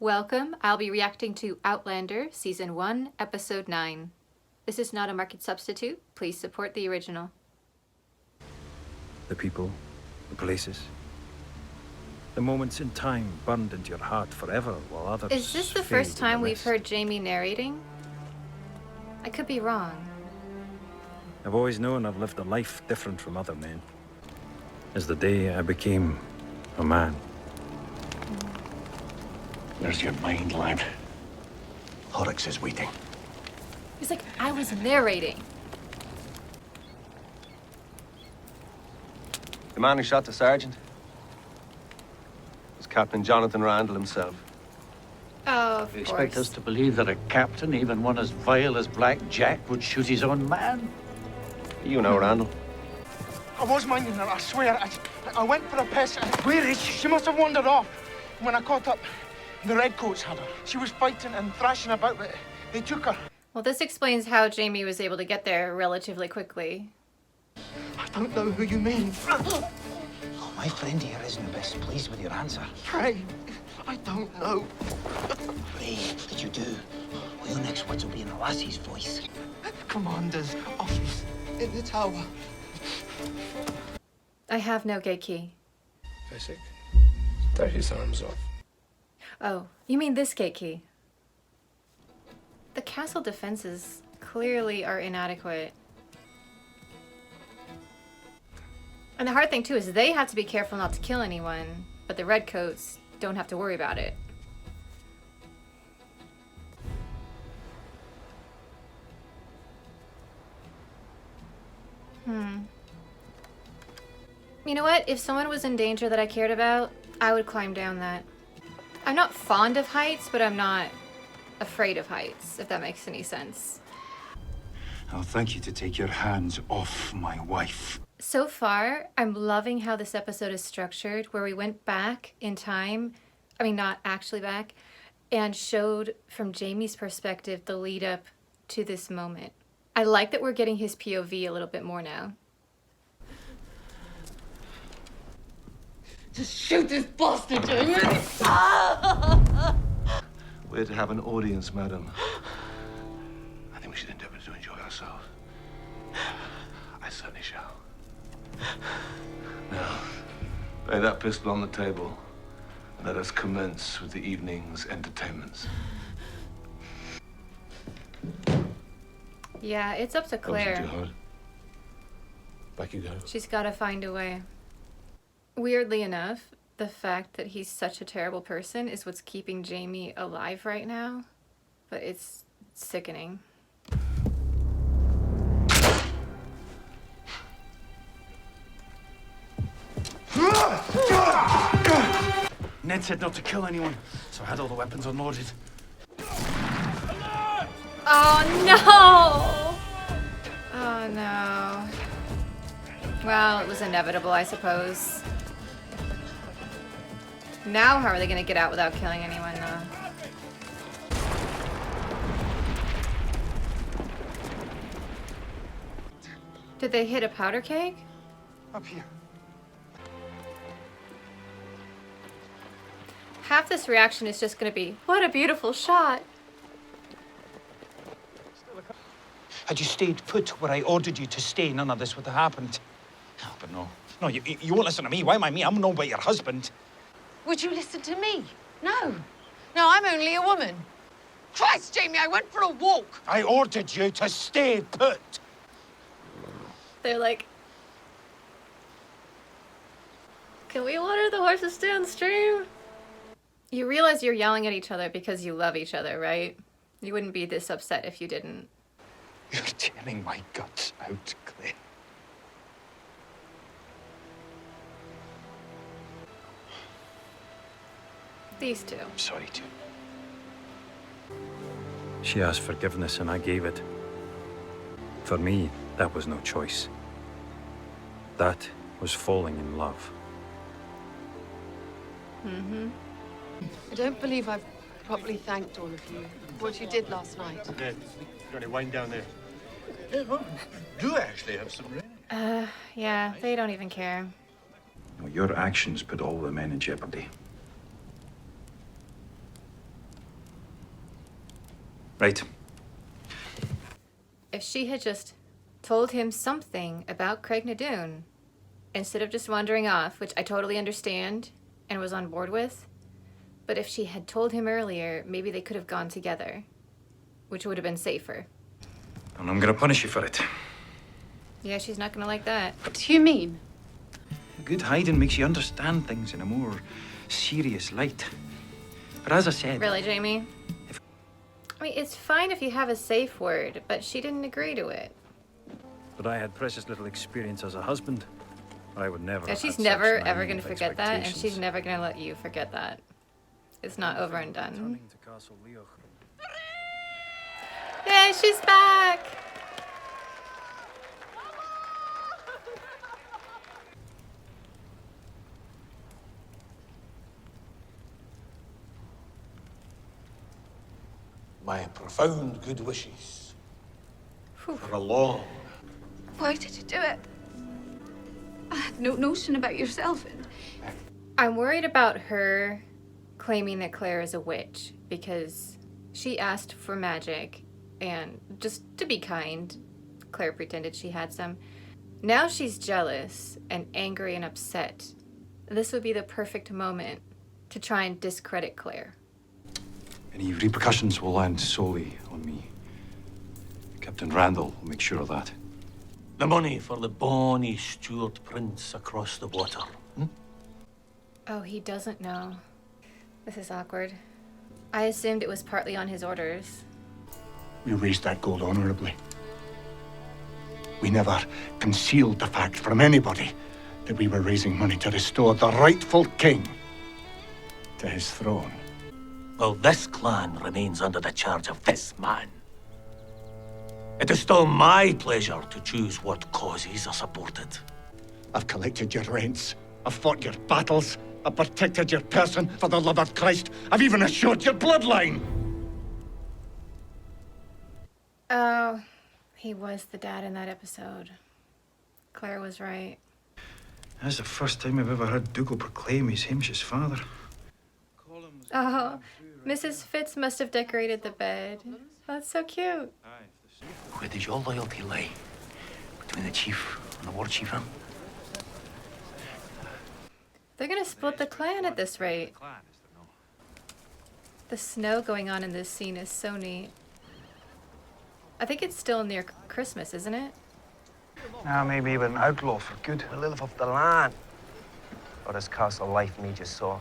Welcome, I'll be reacting to Outlander, Season 1, Episode 9. This is not a market substitute, please support the original. The people, the places, the moments in time burned into your heart forever while others Is this the first time we've heard Jamie narrating? I could be wrong. I've always known I've lived a life different from other men. As the day I became a man. Where's your mind, lad? Horrocks is waiting. He's like, I was narrating. The man who shot the sergeant was Captain Jonathan Randall himself. Oh, of You course. expect us to believe that a captain, even one as vile as Black Jack, would shoot his own man? You know Randall. I was minding her, I swear. I went for a piss. Where is she? She must have wandered off. When I caught up, the Redcoats had her. She was fighting and thrashing about, but they took her. Well, this explains how Jamie was able to get there relatively quickly. I don't know who you mean. Oh, my friend here isn't best pleased with your answer. Pray, I don't know. Pray that you do. Well, the next words will be in the lassie's voice. Commander's office in the tower. I have no gate key. Basic. Tear his arms off. Oh, you mean this gate key? The castle defenses clearly are inadequate. And the hard thing too is they have to be careful not to kill anyone, but the Redcoats don't have to worry about it. You know what? If someone was in danger that I cared about, I would climb down that. I'm not fond of heights, but I'm not afraid of heights, if that makes any sense. I'll thank you to take your hands off my wife. So far, I'm loving how this episode is structured, where we went back in time, I mean not actually back, and showed from Jamie's perspective the lead up to this moment. I like that we're getting his POV a little bit more now. Just shoot this bastard, Jamie! We're to have an audience, madam. I think we should endeavor to enjoy ourselves. I certainly shall. Now, lay that pistol on the table and let us commence with the evening's entertainments. Yeah, it's up to That wasn't Claire. too hard. Back you go. She's got to find a way. Weirdly enough, the fact that he's such a terrible person is what's keeping Jamie alive right now, but it's sickening. Ned said not to kill anyone, so I had all the weapons unloaded. Oh no! Oh no. Well, it was inevitable, I suppose. Now how are they gonna get out without killing anyone, though? Did they hit a powder keg? Up here. Half this reaction is just gonna be, what a beautiful shot! Had you stayed put where I ordered you to stay, none of this would have happened. Oh, but no. No, you won't listen to me. Why am I me? I'm no but your husband. Would you listen to me? No. No, I'm only a woman. Christ, Jamie, I went for a walk. I ordered you to stay put. They're like, can we water the horses downstream? You realize you're yelling at each other because you love each other, right? You wouldn't be this upset if you didn't. You're tearing my guts out, Claire. These two. I'm sorry to. She asked forgiveness and I gave it. For me, that was no choice. That was falling in love. I don't believe I've properly thanked all of you for what you did last night. Ned, got any wine down there? Do actually have some rain. Yeah, they don't even care. Your actions put all the men in jeopardy. Right. If she had just told him something about Craig Nadoon, instead of just wandering off, which I totally understand and was on board with, but if she had told him earlier, maybe they could have gone together, which would have been safer. And I'm gonna punish you for it. Yeah, she's not gonna like that. What do you mean? Good hiding makes you understand things in a more serious light. But as I said... Really, Jamie? I mean, it's fine if you have a safe word, but she didn't agree to it. But I had precious little experience as a husband. I would never. Yeah, have she's had never, such ever naive gonna forget that, and she's expectations. never gonna let you forget that. It's not over and done. Returning to Castle Leoch. Yay, she's back! My profound good wishes Whew. for a long. Why did you do it? I had no notion about yourself. I'm worried about her claiming that Claire is a witch because she asked for magic, and just to be kind, Claire pretended she had some. Now she's jealous and angry and upset. This would be the perfect moment to try and discredit Claire. Any repercussions will land solely on me. Captain Randall will make sure of that. The money for the bonny Stuart prince across the water. Oh, he doesn't know. This is awkward. I assumed it was partly on his orders. We raised that gold honorably. We never concealed the fact from anybody that we were raising money to restore the rightful king to his throne. Well, this clan remains under the charge of this man. It is still my pleasure to choose what causes are supported. I've collected your rents. I've fought your battles. I've protected your person for the love of Christ. I've even assured your bloodline. Oh, he was the dad in that episode. Claire was right. That's the first time I've ever heard Dougal proclaim he's Hamish's father. Oh, Mrs. Fitz must have decorated the bed. Oh, that's so cute. Where does your loyalty lie? Between the chief and the war chief, huh? They're gonna split the clan at this rate. The snow going on in this scene is so neat. I think it's still near Christmas, isn't it? Now maybe even an outlaw for good. We live off the land. Or this castle life me just saw.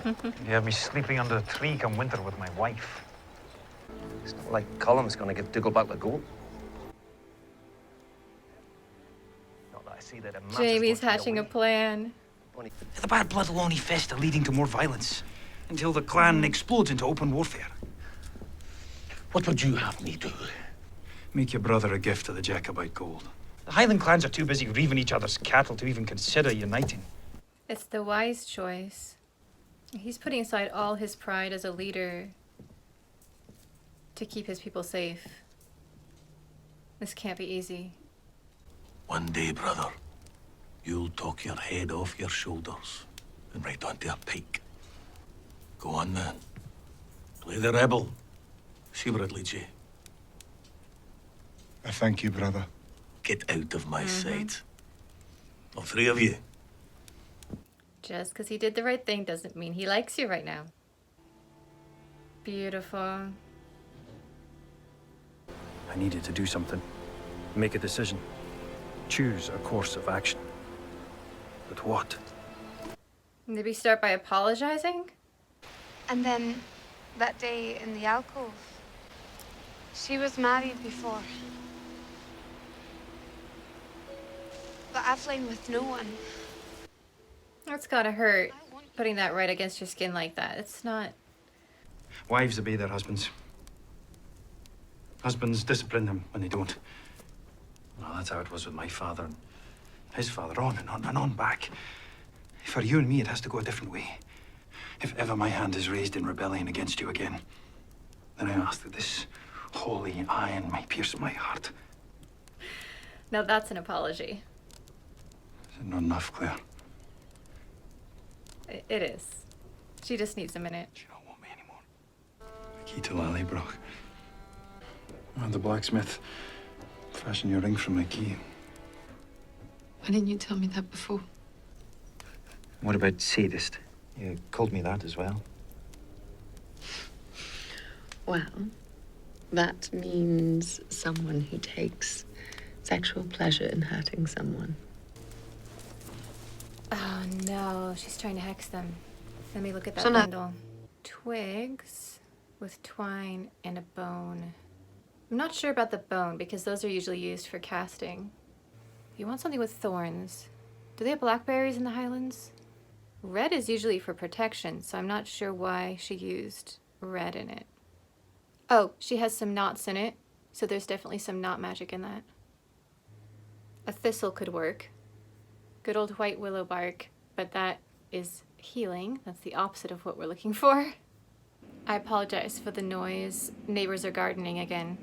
You have me sleeping under a tree come winter with my wife. It's not like Colum's gonna give Dougal back the gold. Not that I see that it matters Jamie's much hatching a either way. plan. The bad blood will only fester, leading to more violence, until the clan explodes into open warfare. What would you have me do? Make your brother a gift of the Jacobite gold. The Highland clans are too busy reaving each other's cattle to even consider uniting. It's the wise choice. He's putting aside all his pride as a leader to keep his people safe. This can't be easy. One day, brother, you'll talk your head off your shoulders and right onto a pike. Go on, then. Play the rebel. See where it leads you. I thank you, brother. Get out of my sight. All three of you. Just because he did the right thing doesn't mean he likes you right now. Beautiful. I needed to do something. Make a decision. Choose a course of action. But what? Maybe start by apologizing? And then that day in the alcove, she was married before. But I've lain with no one. That's gotta hurt, putting that right against your skin like that. It's not... Wives obey their husbands. Husbands discipline them when they don't. Well, that's how it was with my father and His father, on and on back. For you and me, it has to go a different way. If ever my hand is raised in rebellion against you again, then I ask that this holy iron may pierce my heart. Now that's an apology. Is it not enough, Claire? It is. She just needs a minute. You don't want me anymore. I Key to Lallybroch. And the blacksmith fashioned your ring from my key. Why didn't you tell me that before? What about sadist? You called me that as well. Well, that means someone who takes sexual pleasure in hurting someone. Oh no, she's trying to hex them. Let me look at that So now- bundle. Twigs with twine and a bone. I'm not sure about the bone because those are usually used for casting. You want something with thorns. Do they have blackberries in the Highlands? Red is usually for protection, so I'm not sure why she used red in it. Oh, she has some knots in it, so there's definitely some knot magic in that. A thistle could work. Good old white willow bark, but that is healing. That's the opposite of what we're looking for. I apologize for the noise. Neighbors are gardening again.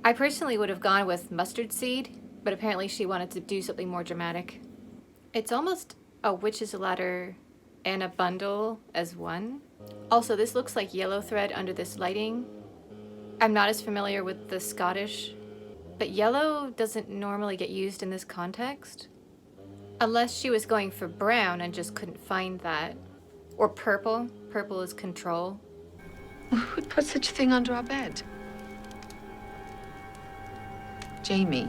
I personally would have gone with mustard seed, but apparently she wanted to do something more dramatic. It's almost a witch's ladder and a bundle as one. Also, this looks like yellow thread under this lighting. I'm not as familiar with the Scottish, but yellow doesn't normally get used in this context. Unless she was going for brown and just couldn't find that. Or purple. Purple is control. Who'd put such a thing under our bed? Jamie.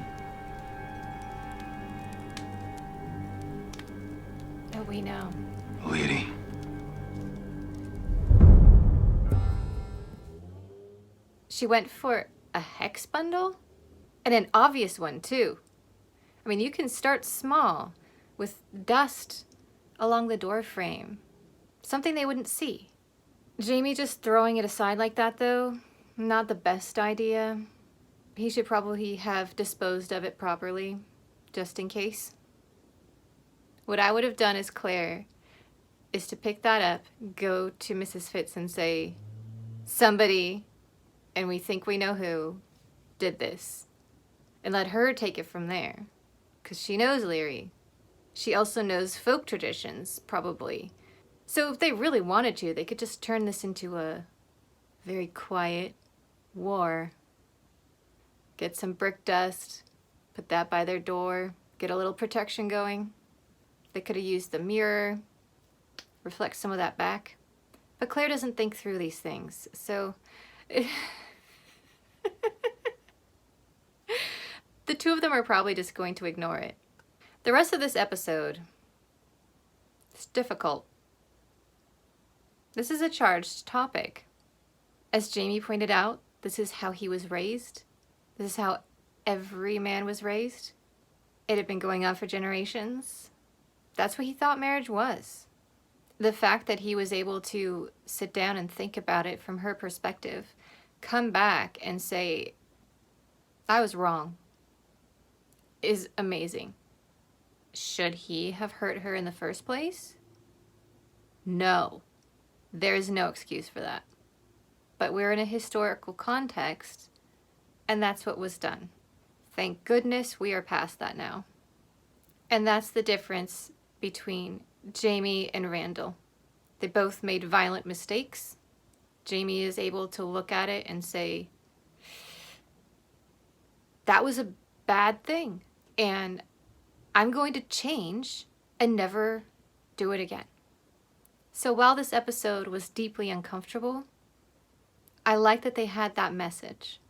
Oh, we know. Lady. She went for a hex bundle? And an obvious one, too. I mean, you can start small with dust along the door frame. Something they wouldn't see. Jamie just throwing it aside like that, though, not the best idea. He should probably have disposed of it properly, just in case. What I would have done as Claire is to pick that up, go to Mrs. Fitz and say, somebody, and we think we know who, did this. And let her take it from there. Because she knows Leary. She also knows folk traditions, probably. So if they really wanted to, they could just turn this into a very quiet war. Get some brick dust, put that by their door, get a little protection going. They could have used the mirror, reflect some of that back. But Claire doesn't think through these things, so... The two of them are probably just going to ignore it. The rest of this episode is difficult. This is a charged topic. As Jamie pointed out, this is how he was raised. This is how every man was raised. It had been going on for generations. That's what he thought marriage was. The fact that he was able to sit down and think about it from her perspective, come back and say, I was wrong, is amazing. Should he have hurt her in the first place? No. There is no excuse for that. But we're in a historical context, and that's what was done. Thank goodness we are past that now. And that's the difference between Jamie and Randall. They both made violent mistakes. Jamie is able to look at it and say, that was a bad thing, and I'm going to change and never do it again. So while this episode was deeply uncomfortable, I like that they had that message.